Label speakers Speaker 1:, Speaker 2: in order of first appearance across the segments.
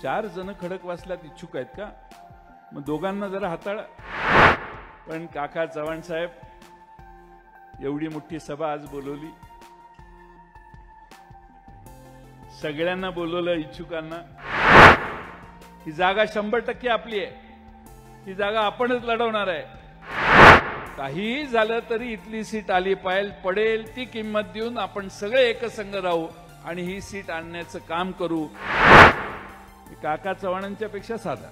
Speaker 1: 4 जण खडकवासल्यात इच्छुक आहेत का? मग दोघांना जरा हाताळा. पण काका चव्हाण साहेब एवढी मोठी सभा आज बोलवली, सगळ्यांना बोलवलं इच्छुकांना. ही जागा 100% आपली आहे, ही जागा आपणच लढवणार आहे. काहीही झालं तरी इथली सीट आली पाहिजे, पडेल ती किंमत देऊन आपण सगळे एकसंघ राहू आणि ही सीट आणण्याचं काम करू. काका चव्हाणांच्या पेक्षा साधा,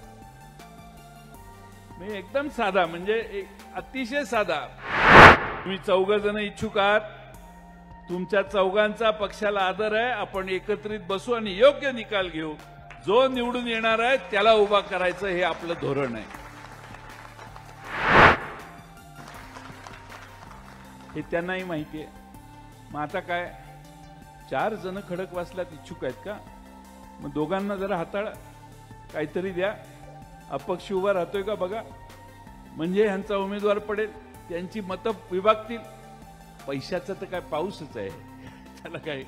Speaker 1: मी एकदम साधा, म्हणजे अतिशय साधा. तुम्ही 4 जण इच्छुक आहात, तुमच्या चौघांचा पक्षाला आदर आहे. आपण एकत्रित बसू आणि योग्य निकाल घेऊ. जो निवडून येणार आहे त्याला उभा करायचं, हे आपलं धोरण आहे. हे त्यांनाही माहिती आहे. मग आता काय, 4 जण खडकवासल्यात इच्छुक आहेत का? मग दोघांना जरा हाताळा, काहीतरी द्या. अपक्ष उभा राहतोय का बघा, म्हणजे ह्यांचा उमेदवार पडेल, त्यांची मतं विभागतील. पैशाचा तर काय पाऊसच आहे, त्याला काय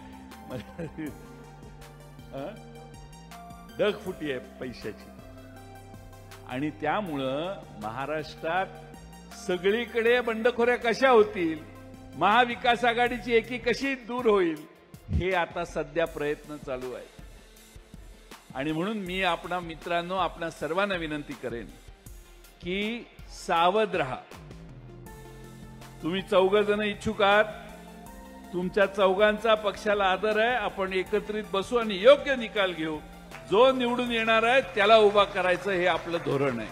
Speaker 1: ढगफुटी आहे पैशाची. आणि त्यामुळं महाराष्ट्रात सगळीकडे बंडखोऱ्या कशा होतील, महाविकास आघाडीची एकी कशी दूर होईल, हे आता सध्या प्रयत्न चालू आहेत. आणि म्हणून मी आपणा मित्रांनो, आपणा सर्वांना विनंती करेन की सावध राहा. तुम्ही 4 जण इच्छुक आहात, तुमच्या चौघांचा पक्षाला आदर आहे. आपण एकत्रित बसू आणि योग्य निकाल घेऊ. जो निवडून येणार आहे त्याला उभा करायचं, हे आपलं धोरण आहे.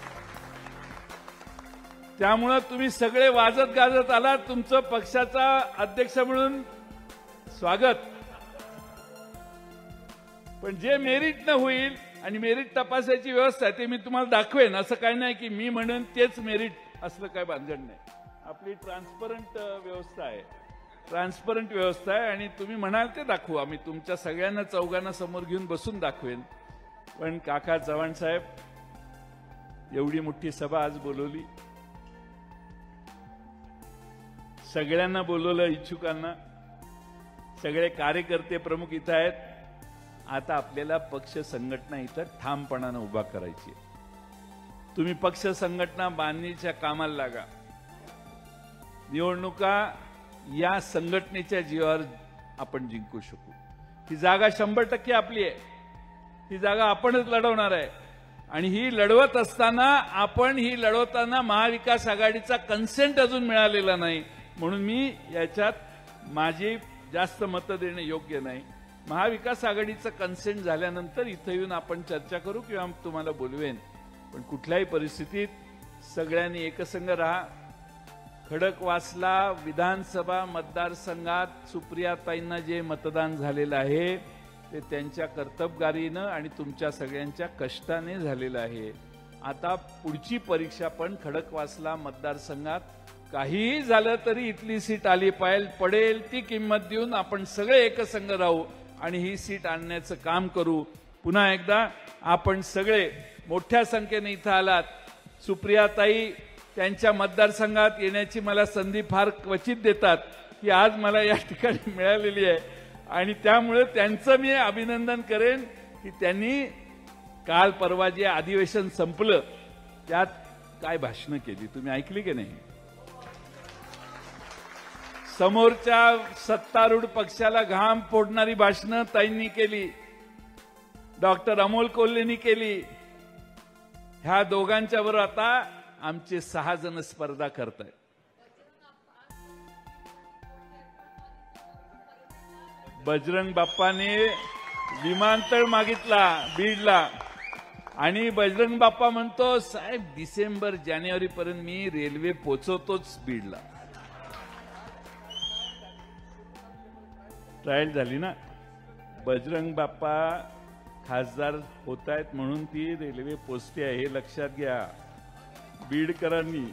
Speaker 1: त्यामुळं तुम्ही सगळे वाजत गाजत आलात, तुमचं पक्षाचा अध्यक्ष म्हणून स्वागत. पण जे मेरिट न होईल, आणि मेरिट तपासायची व्यवस्था आहे, ते मी तुम्हाला दाखवेन. असं काही नाही की मी म्हणेन तेच मेरिट, असलं काय भानगड नाही. आपली ट्रान्सपरंट व्यवस्था आहे, ट्रान्सपरंट व्यवस्था आहे. आणि तुम्ही म्हणाल ते दाखवू, आम्ही तुमच्या सगळ्यांना चौघांना समोर घेऊन बसून दाखवेन. पण काका चव्हाण साहेब एवढी मोठी सभा आज बोलवली, सगळ्यांना बोलवलं इच्छुकांना. सगळे कार्यकर्ते प्रमुख इथं आहेत. आता आपल्याला पक्ष संघटना इथं ठामपणानं उभा करायची. तुम्ही पक्ष संघटना बांधणीच्या कामाला लागा. निवडणुका या संघटनेच्या जीवावर आपण जिंकू शकू. ही जागा 100% आपली आहे, ही जागा आपणच लढवणार आहे. आणि ही लढवत असताना महाविकास आघाडीचा कन्सेंट अजून मिळालेला नाही, म्हणून मी याच्यात माझी जास्त मतं देणं योग्य नाही. महाविकास आघाडीचं कन्सेंट झाल्यानंतर इथं येऊन आपण चर्चा करू किंवा तुम्हाला बोलवेन. पण कुठल्याही परिस्थितीत सगळ्यांनी एकसंघ राहा. खडकवासला विधानसभा मतदारसंघात सुप्रियाताईंना जे मतदान झालेलं आहे ते त्यांच्या कर्तबगारीनं आणि तुमच्या सगळ्यांच्या कष्टाने झालेलं आहे. आता पुढची परीक्षा पण खडकवासला मतदारसंघात काहीही झालं तरी इथली सीट आली पाहिजे, पडेल ती किंमत देऊन आपण सगळे एकसंघ राहू आणि ही सीट आणण्याचं काम करू. पुन्हा एकदा आपण सगळे मोठ्या संख्येने इथं आलात. सुप्रियाताई त्यांच्या मतदारसंघात येण्याची मला संधी फार क्वचित देतात, की आज मला या ठिकाणी मिळालेली आहे. आणि त्यामुळे त्यांचं मी अभिनंदन करेन की त्यांनी काल परवा जे अधिवेशन संपलं त्यात काय भाषणं केली, तुम्ही ऐकली की नाही? समोरच्या सत्तारूढ पक्षाला घाम फोडणारी भाषणं ताईंनी केली, डॉक्टर अमोल कोल्हेंनी केली. ह्या दोघांच्या बरोबर आता आमचे 6 जण स्पर्धा करतायत. बजरंग बाप्पाने विमानतळ मागितला बीडला, आणि बजरंग बाप्पा म्हणतो साहेब डिसेंबर जानेवारी पर्यंत मी रेल्वे पोहोचवतोच बीडला. ट्रायल झाली ना, बजरंग बाप्पा खासदार होत आहेत म्हणून ती रेल्वे पोचते आहे, हे लक्षात घ्या बीडकरांनी.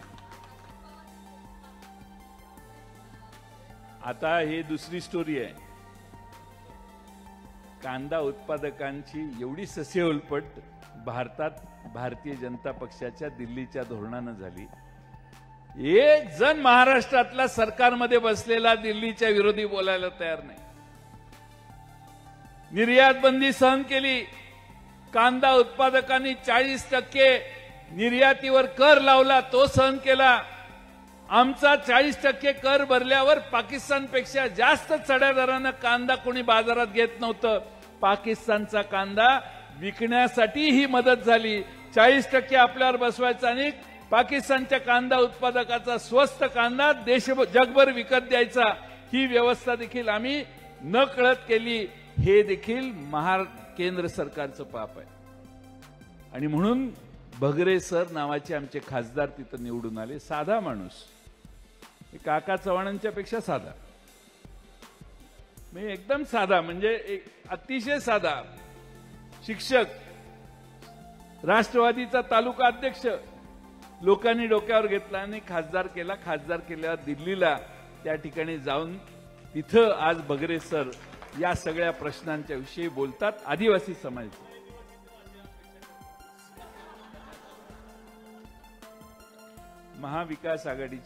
Speaker 1: आता हे दुसरी स्टोरी आहे. कांदा उत्पादकांची एवढी ससेहोलपट भारतात भारतीय जनता पक्षाच्या दिल्लीच्या धोरणानं झाली. एक जण महाराष्ट्रातला सरकारमध्ये बसलेला दिल्लीच्या विरोधी बोलायला तयार नाही. निर्यात बंदी सहन केली, कांदा उत्पादकांनी 40% निर्यातीवर कर लावला, तो सहन केला. आमचा 40% कर भरल्यावर पाकिस्तानपेक्षा जास्त चढ्या दरानं कांदा कोणी बाजारात घेत नव्हतं. पाकिस्तानचा कांदा विकण्यासाठी ही मदत झाली. 40% आपल्यावर बसवायचा आणि पाकिस्तानच्या कांदा उत्पादकाचा स्वस्त कांदा जगभर विकत द्यायचा. ही व्यवस्था देखील आम्ही न कळत केली. हे देखील केंद्र सरकारचं पाप आहे. आणि म्हणून भगरे सर नावाचे आमचे खासदार तिथं निवडून आले. साधा माणूस, काका चव्हाणांच्या पेक्षा साधा, म्हणजे एकदम साधा, म्हणजे अतिशय साधा. शिक्षक, राष्ट्रवादीचा तालुका अध्यक्ष, लोकांनी डोक्यावर घेतला आणि खासदार केला. खासदार केल्यावर दिल्लीला त्या ठिकाणी जाऊन तिथं आज भगरे सर या सगळ्या प्रश्नांच्या विषयी बोलतात. आदिवासी समाज, महाविकास आघाडीचे